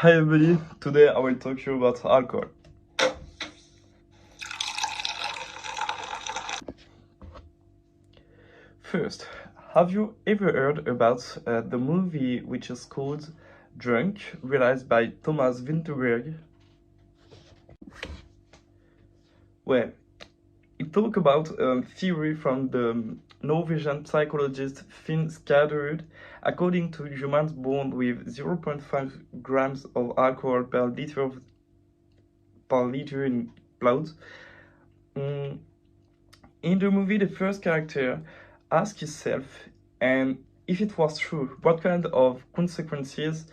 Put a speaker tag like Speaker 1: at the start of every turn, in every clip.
Speaker 1: Hi everybody, today I will talk to you about alcohol. First, have you ever heard about the movie which is called Drunk, realized by Thomas Vinterberg? Well, it talks about a theory from the Norwegian psychologist Finn Skårderud. According to humans born with 0.5 grams of alcohol per liter in blood, in the movie, the first character asks himself, and if it was true, what kind of consequences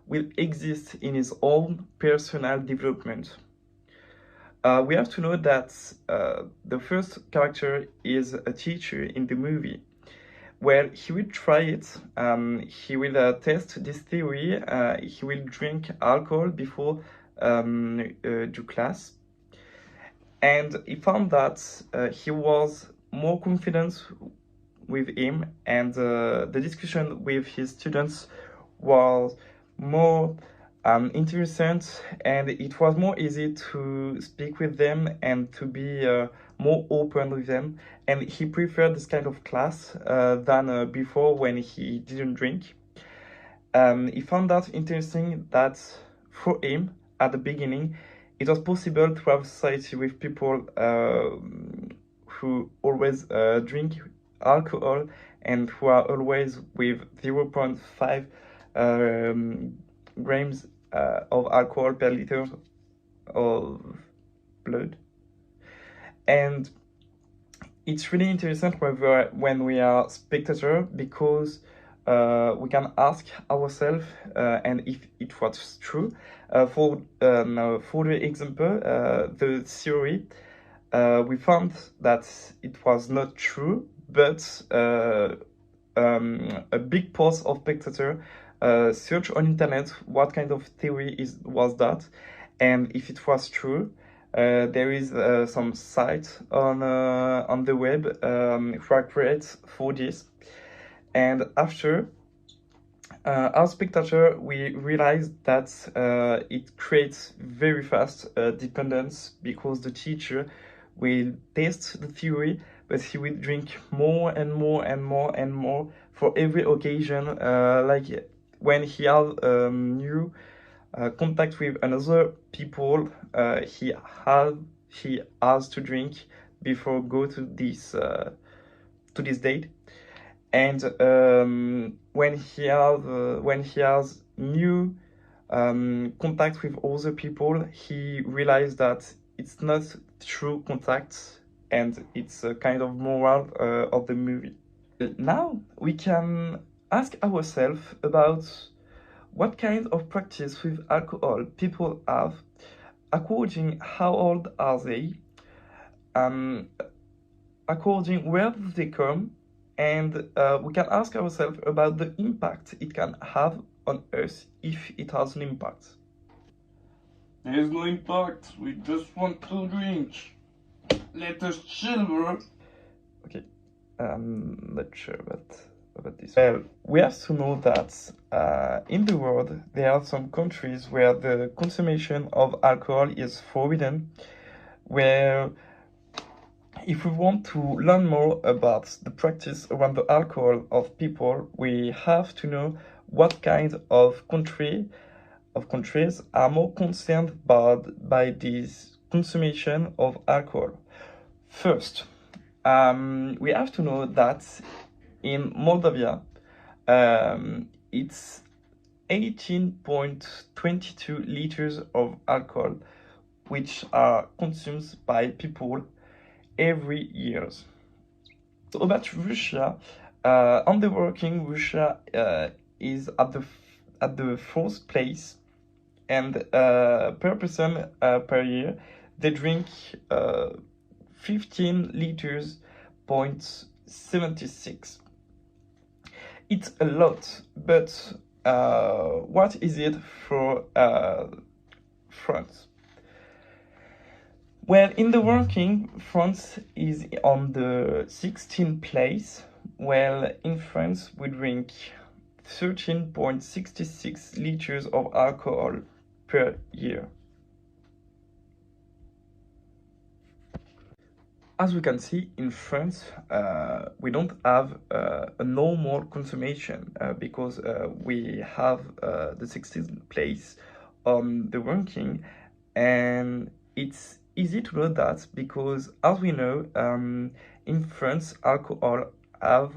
Speaker 1: will exist in his own personal development. We have to know that the first character is a teacher in the movie. Well, he will try it, he will test this theory, he will drink alcohol before do class. And he found that he was more confident with him, and the discussion with his students was more interesting, and it was more easy to speak with them and to be more open with them. And he preferred this kind of class than before when he didn't drink. He found that interesting that for him at the beginning it was possible to have society with people who always drink alcohol and who are always with 0.5 grams of alcohol per liter of blood. And it's really interesting when we are spectator, because we can ask ourselves and if it was true. For the example, the theory, we found that it was not true, but a big part of spectator search on internet what kind of theory was that, and if it was true. There is some site on the web who are created for this, and after as spectator we realized that it creates very fast dependence, because the teacher will test the theory, but he will drink more and more and more and more for every occasion, like when he has new contact with another people, he has to drink before go to this date. And when he has new contact with other people, he realized that it's not true contact, and it's a kind of moral of the movie. Now we can ask ourselves about what kind of practice with alcohol people have, according how old are they, according where do they come, and we can ask ourselves about the impact it can have on us, if it has an impact.
Speaker 2: There is no impact, we just want to drink. Let us chill, bro.
Speaker 1: Okay, I'm not sure about this. Well, we have to know that in the world there are some countries where the consumption of alcohol is forbidden, where if we want to learn more about the practice around the alcohol of people, we have to know what kind of countries are more concerned by this consumption of alcohol. First, we have to know that in Moldavia, it's 18.22 liters of alcohol which are consumed by people every year. So about Russia, on the working, Russia is at the fourth place, and per person per year they drink 15 liters, 0.76. It's a lot, but what is it for France? Well, in the ranking, France is on the 16th place, while in France we drink 13.66 liters of alcohol per year. As we can see, in France, we don't have a normal consumption because we have the 16th place on the ranking, and it's easy to know that because, as we know, in France, alcohol have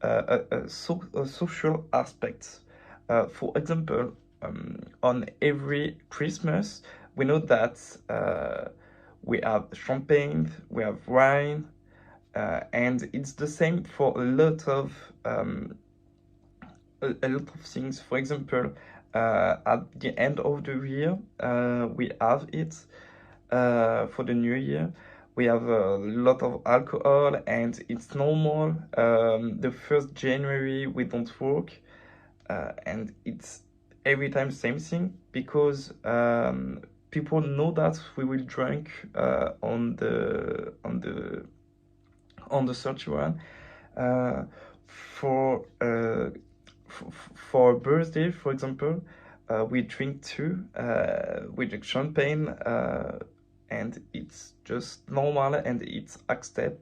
Speaker 1: a social aspect. For example, on every Christmas, we know that we have champagne, we have wine, and it's the same for a lot of things. For example, at the end of the year, we have it for the new year. We have a lot of alcohol, and it's normal. The 1st January we don't work, and it's every time same thing because people know that we will drink on the 31. For for birthday, for example, we drink too. We drink champagne, and it's just normal and it's accepted.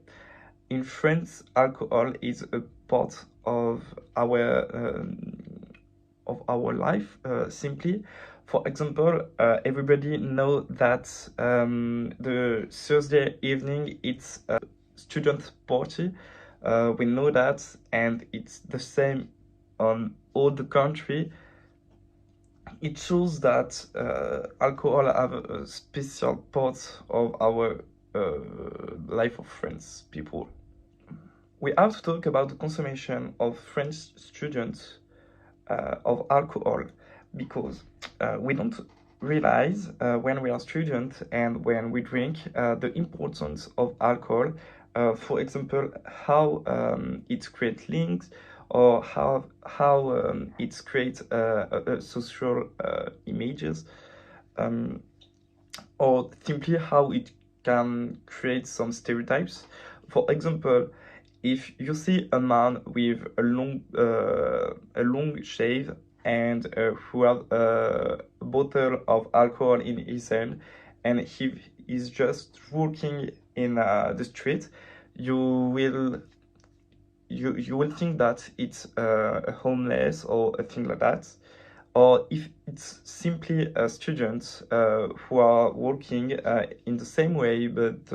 Speaker 1: In France, alcohol is a part of our life. Simply, for example, everybody know that the Thursday evening it's a student party. We know that, and it's the same on all the country. It shows that alcohol have a special part of our life of French people. We have to talk about the consumption of French students of alcohol because we don't realize when we are students and when we drink the importance of alcohol. For example, how it creates links, or how it creates social images, or simply how it can create some stereotypes. For example, if you see a man with a long shave and who has a bottle of alcohol in his hand, and he is just walking in the street, you will think that it's a homeless or a thing like that. Or if it's simply a student who are working in the same way, but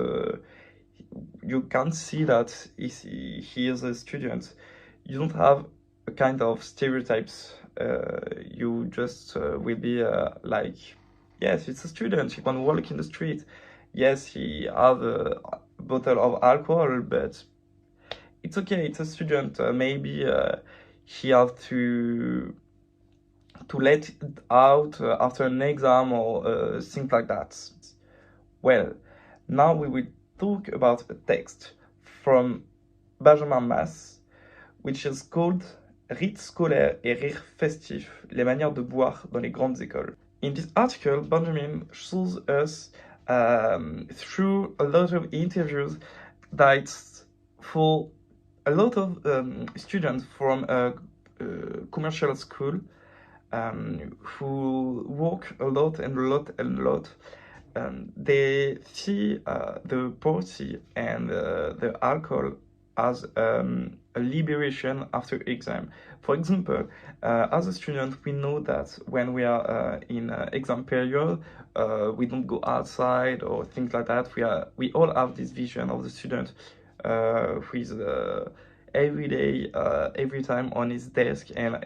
Speaker 1: you can't see that he is a student, you don't have a kind of stereotypes. You just will be like, yes, it's a student, he can walk in the street. Yes, he have a bottle of alcohol, but it's okay, it's a student. Maybe he have to let it out after an exam or things like that. Well, now we will talk about a text from Benjamin Mass, which is called Rites scolaires et rires festifs, les manières de boire dans les grandes écoles. In this article, Benjamin shows us through a lot of interviews that for a lot of students from a commercial school who work a lot and a lot and a lot, they see the party and the alcohol as a liberation after exam. For example, as a student, we know that when we are in exam period, we don't go outside or things like that. We all have this vision of the student who is every day, every time on his desk, and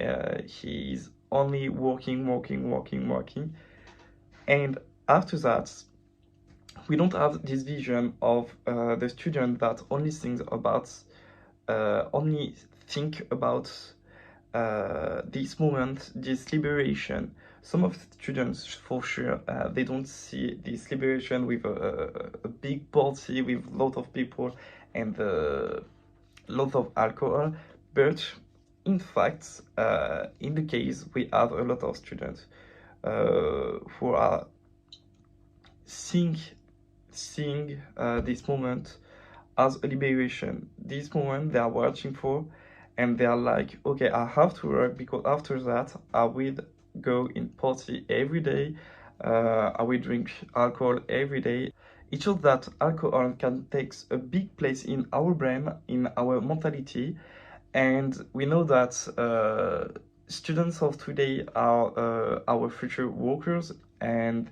Speaker 1: he's only working. And after that, we don't have this vision of the student that only think about this moment, this liberation. Some of the students, for sure, they don't see this liberation with a big party with a lot of people and a lot of alcohol, but in fact, in the case, we have a lot of students who are seeing this moment as a liberation. This moment they are watching for, and they are like, okay, I have to work because after that I will go in party every day, I will drink alcohol every day. It shows that alcohol can take a big place in our brain, in our mentality, and we know that students of today are our future workers, and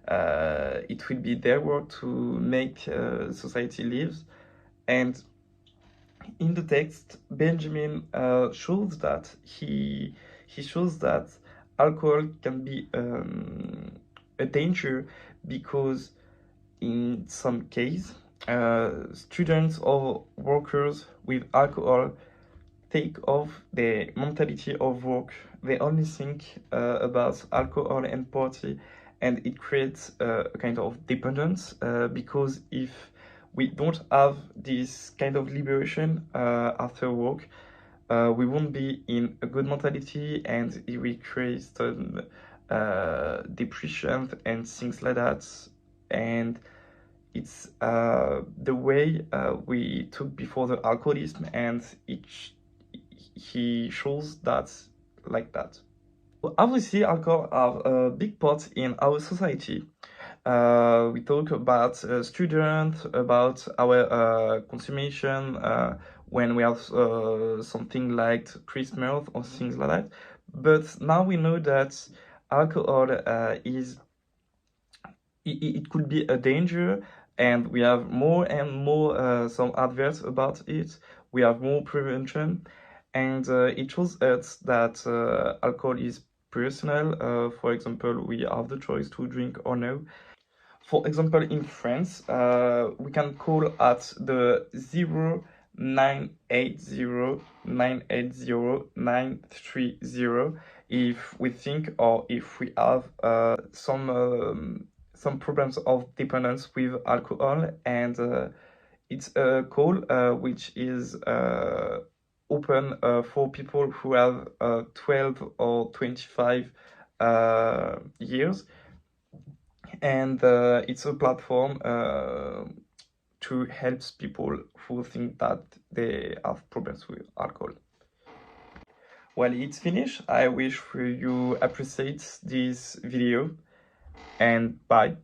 Speaker 1: it will be their work to make society live. And in the text, Benjamin shows that he shows that alcohol can be a danger because in some case, students or workers with alcohol take off the mentality of work. They only think about alcohol and party, and it creates a kind of dependence because if we don't have this kind of liberation after work, we won't be in a good mentality, and it will create some depression and things like that. And it's the way we took before the alcoholism, and he shows that like that. Obviously, alcohol have a big part in our society. We talk about students, about our consumption when we have something like Christmas or things like that. But now we know that alcohol is it could be a danger, and we have more and more some adverts about it. We have more prevention, and it shows us that alcohol is personal. For example, we have the choice to drink or no. For example, in France, we can call at the 0980 980 930 if we think or if we have some problems of dependence with alcohol, and it's a call which is open for people who have 12 or 25 years, and it's a platform to help people who think that they have problems with alcohol. Well, it's finished. I wish you appreciate this video, and bye.